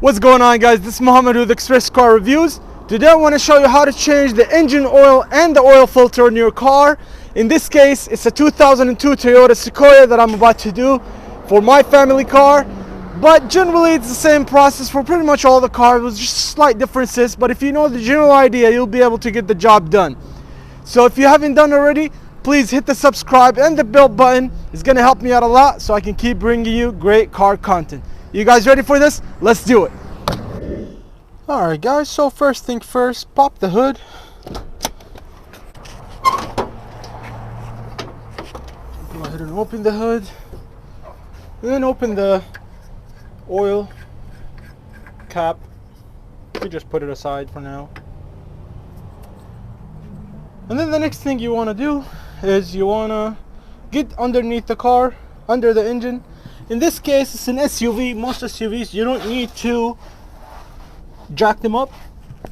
What's going on, guys? This is Muhammad with Express Car Reviews. Today I want to show you how to change the engine oil and the oil filter in your car. In this case, it's a 2002 Toyota Sequoia that I'm about to do for my family car. But generally it's the same process for pretty much all the cars with just slight differences. But if you know the general idea, you'll be able to get the job done. So if you haven't done already, please hit the subscribe and the bell button. It's going to help me out a lot so I can keep bringing you great car content. You guys ready for this? Let's do it. Alright guys, so first thing first, pop the hood. Go ahead and open the hood. And then open the oil cap. We just put it aside for now. And then the next thing you want to do is you want to get underneath the car, under the engine. In this case, it's an SUV. Most SUVs, you don't need to jack them up.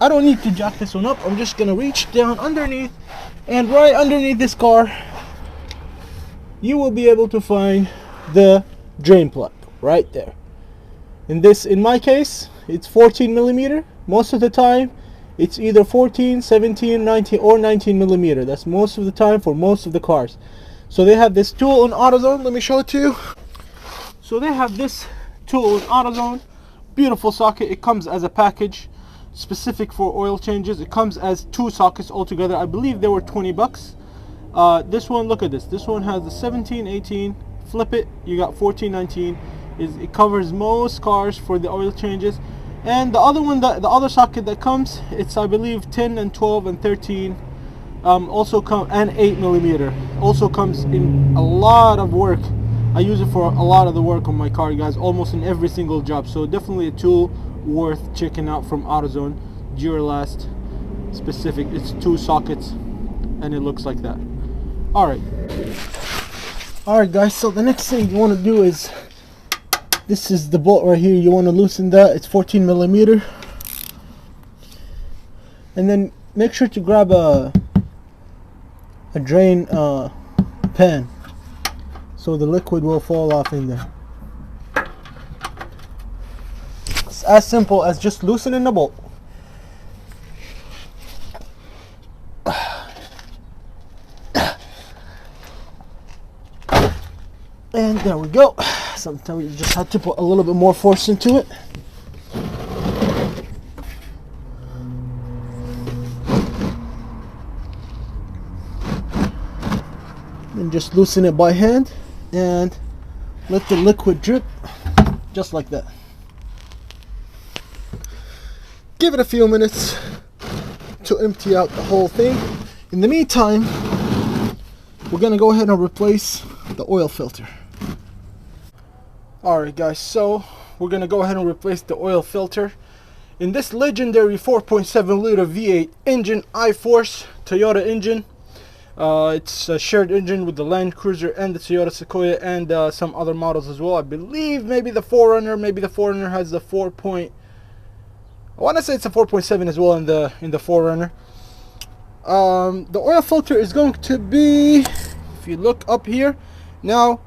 I don't need to jack this one up. I'm just going to reach down underneath, and right underneath this car, you will be able to find the drain plug right there. In my case, it's 14 millimeter. Most of the time, it's either 14, 17, 19, or 19 millimeter. That's most of the time for most of the cars. So they have this tool on AutoZone. Let me show it to you. So they have this tool in AutoZone. Beautiful socket. It comes as a package specific for oil changes. It comes as 2 sockets altogether. I believe they were 20 bucks. This one, look at this. This one has the 17, 18. Flip it, you got 14, 19. It covers most cars for the oil changes. And the other one, the other socket that comes, it's I believe 10 and 12 and 13. Also come, and 8 millimeter. Also comes in a lot of work. I use it for a lot of the work on my car, guys, almost in every single job. So definitely a tool worth checking out from AutoZone. Duralast specific. It's 2 sockets and it looks like that. Alright guys, so the next thing you want to do is, this is the bolt right here. You want to loosen that. It's 14 millimeter. And then make sure to grab a drain pan, so the liquid will fall off in there. It's as simple as just loosening the bolt. And there we go. Sometimes you just have to put a little bit more force into it. And just loosen it by hand and let the liquid drip just like that. Give it a few minutes to empty out the whole thing. In the meantime, we're gonna go ahead and replace the oil filter. Alright guys, so we're gonna go ahead and replace the oil filter in this legendary 4.7 liter V8 engine, iForce Toyota engine. It's a shared engine with the Land Cruiser and the Toyota Sequoia, and some other models as well. I believe maybe the 4Runner has the 4. I want to say it's a 4.7 as well in the 4Runner. The oil filter is going to be, if you look up here now,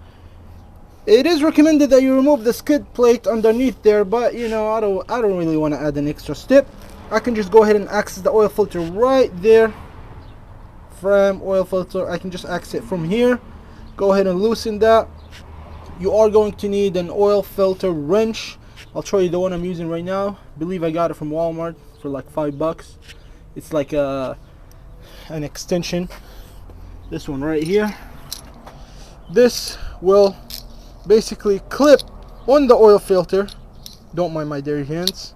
it is recommended that you remove the skid plate underneath there, but you know, I don't really want to add an extra step. I can just go ahead and access the oil filter right there. From oil filter, I can just access it from here. Go ahead and loosen that. You are going to need an oil filter wrench. I'll show you the one I'm using right now. I believe I got it from Walmart for like 5 bucks. It's like an extension. This one right here. This will basically clip on the oil filter. Don't mind my dirty hands.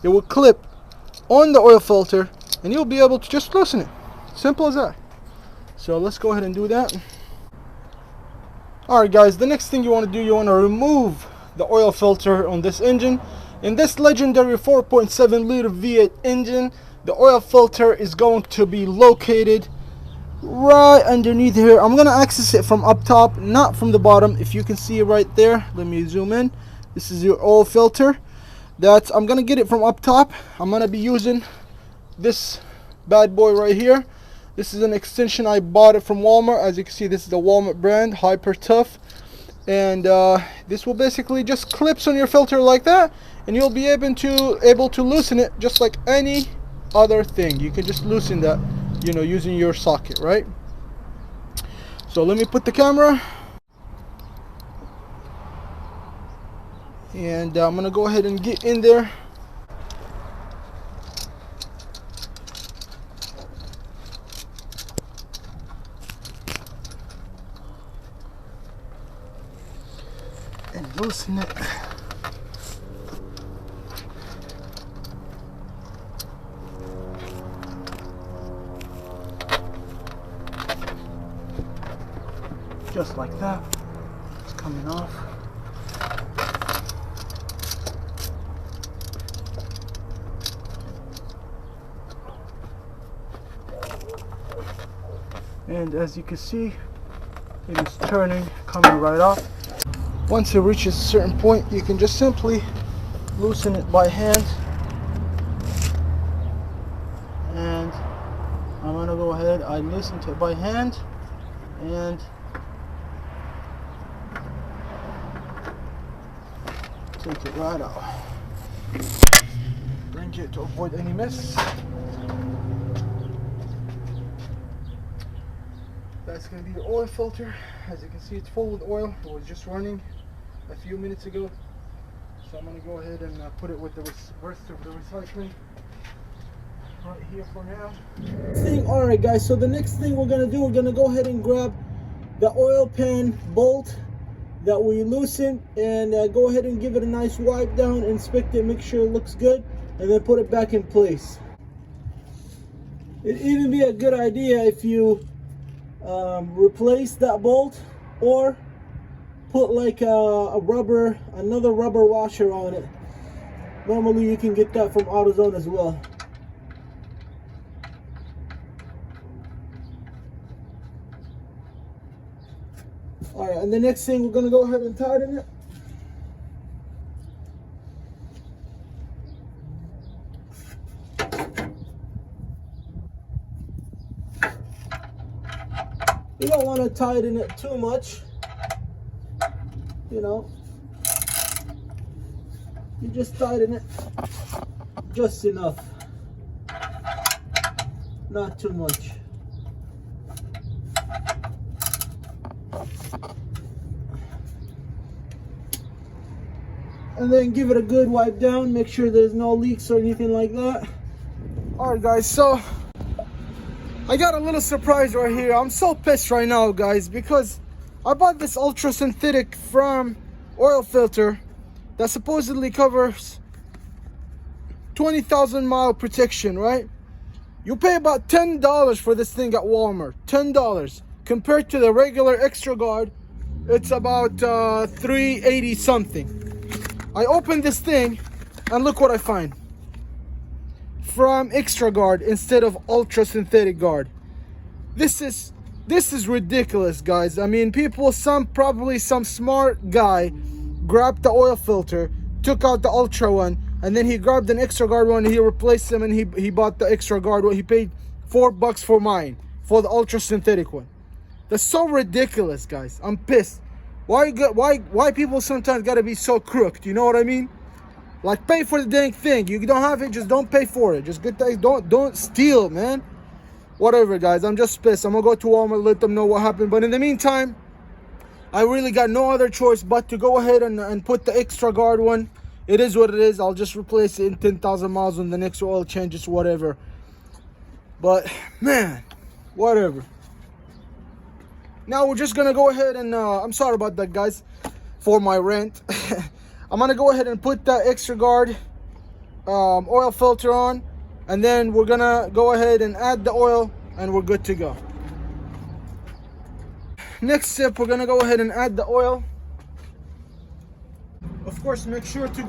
It will clip on the oil filter and you'll be able to just loosen it. Simple as that. So let's go ahead and do that. Alright guys, the next thing you want to do, you want to remove the oil filter on this engine. In this legendary 4.7 liter V8 engine, the oil filter is going to be located right underneath here. I'm going to access it from up top, not from the bottom. If you can see it right there, let me zoom in. This is your oil filter. I'm going to get it from up top. I'm going to be using this bad boy right here. This is an extension. I bought it from Walmart. As you can see, this is the Walmart brand, Hyper Tough. and this will basically just clips on your filter like that, and you'll be able to loosen it just like any other thing. You can just loosen that, you know, using your socket, right? So let me put the camera, and I'm gonna go ahead and get in there. And loosen it. Just like that. It's coming off. And as you can see, it is turning, coming right off. Once it reaches a certain point, you can just simply loosen it by hand. And I'm gonna go ahead, I loosened it by hand, and take it right out. Bring it to avoid any mess. That's going to be the oil filter. As you can see, it's full with oil. It was just running a few minutes ago. So I'm going to go ahead and put it with the rest of the recycling right here for now. Alright guys, so the next thing we're going to do, we're going to go ahead and grab the oil pan bolt that we loosened, and go ahead and give it a nice wipe down, inspect it, make sure it looks good, and then put it back in place. It'd even be a good idea if you replace that bolt, or put like another rubber washer on it. Normally you can get that from AutoZone as well. Alright, and the next thing, we're going to go ahead and tighten it. You don't want to tighten it too much, you know. You just tighten it just enough, not too much. And then give it a good wipe down, make sure there's no leaks or anything like that. Alright guys, so I got a little surprise right here. I'm so pissed right now guys, because I bought this ultra synthetic from oil filter that supposedly covers 20,000 mile protection, right? You pay about $10 for this thing at Walmart. $10 compared to the regular Extra Guard, it's about $3.80 something. I opened this thing and look what I find. From Extra Guard instead of Ultra Synthetic Guard. This is ridiculous, guys. I mean, probably some smart guy grabbed the oil filter, took out the Ultra one, and then he grabbed an Extra Guard one and he replaced them, and he bought the Extra Guard one. He paid $4 for mine, for the Ultra Synthetic one. That's so ridiculous, guys. I'm pissed. Why people sometimes gotta be so crooked? You know what I mean? Like, pay for the dang thing. You don't have it, just don't pay for it. Just get that. Don't steal, man. Whatever, guys. I'm just pissed. I'm gonna go to Walmart, let them know what happened. But in the meantime, I really got no other choice but to go ahead and put the Extra Guard one. It is what it is. I'll just replace it in 10,000 miles when the next oil changes, whatever. But man, whatever. Now we're just gonna go ahead and I'm sorry about that, guys, for my rant. I'm gonna go ahead and put that Extra Guard oil filter on, and then we're gonna go ahead and add the oil, and we're good to go. Next step, we're gonna go ahead and add the oil. Of course, make sure to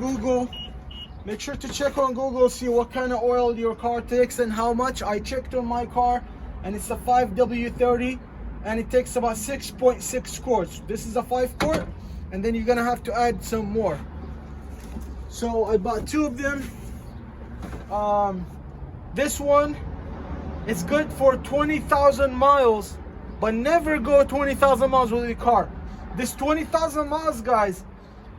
check on Google, see what kind of oil your car takes and how much. I checked on my car, and it's a 5W30, and it takes about 6.6 quarts. This is a 5 quart, and then you're gonna have to add some more. So I bought 2 of them. This one is good for 20,000 miles, but never go 20,000 miles with your car. This 20,000 miles, guys,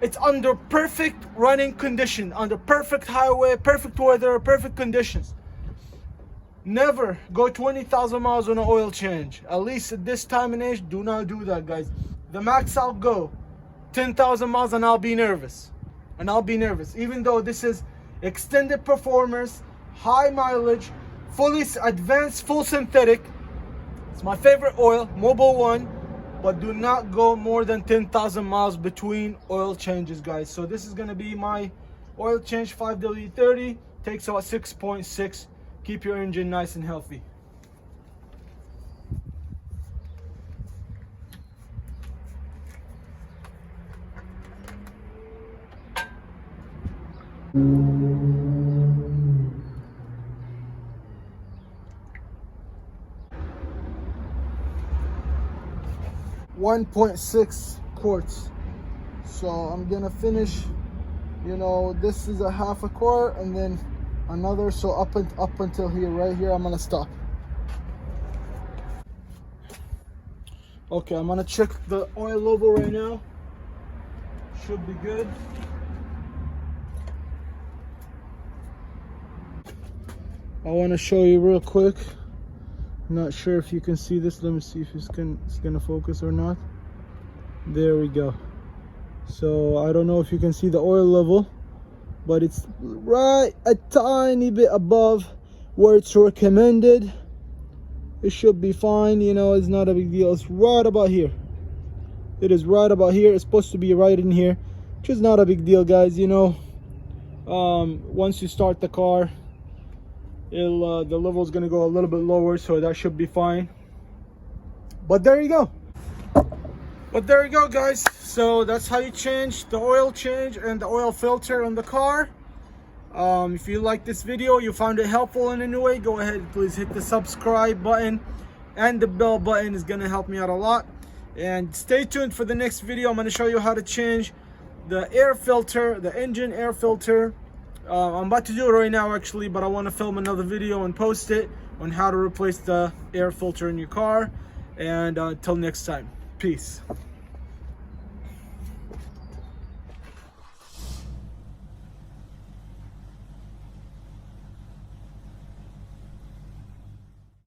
it's under perfect running condition, under perfect highway, perfect weather, perfect conditions. Never go 20,000 miles on an oil change. At least at this time and age, do not do that, guys. The max I'll go 10,000 miles and I'll be nervous. Even though this is extended performance, high mileage, fully advanced, full synthetic. It's my favorite oil, Mobil 1. But do not go more than 10,000 miles between oil changes, guys. So this is going to be my oil change 5W30. Takes about 6.6. Keep your engine nice and healthy. .6 quarts. So I'm gonna finish, you know, this is a half a quart and then another, so up until here, right here, I'm gonna stop. Okay, I'm gonna check the oil level right now. Should be good. I want to show you real quick. Not sure if you can see this. Let me see if it's gonna focus or not. There we go. So I don't know if you can see the oil level, but it's right a tiny bit above where it's recommended. It should be fine, you know, it's not a big deal. It's right about here. It is right about here. It's supposed to be right in here, which is not a big deal, guys. You know, once you start the car, it'll the level is going to go a little bit lower, so that should be fine. But there you go. Guys. So that's how you change the oil change and the oil filter on the car. If you like this video, you found it helpful in any way, go ahead, please hit the subscribe button, and the bell button is going to help me out a lot. And stay tuned for the next video. I'm going to show you how to change the air filter, the engine air filter. I'm about to do it right now actually, but I want to film another video and post it on how to replace the air filter in your car. And until next time, peace.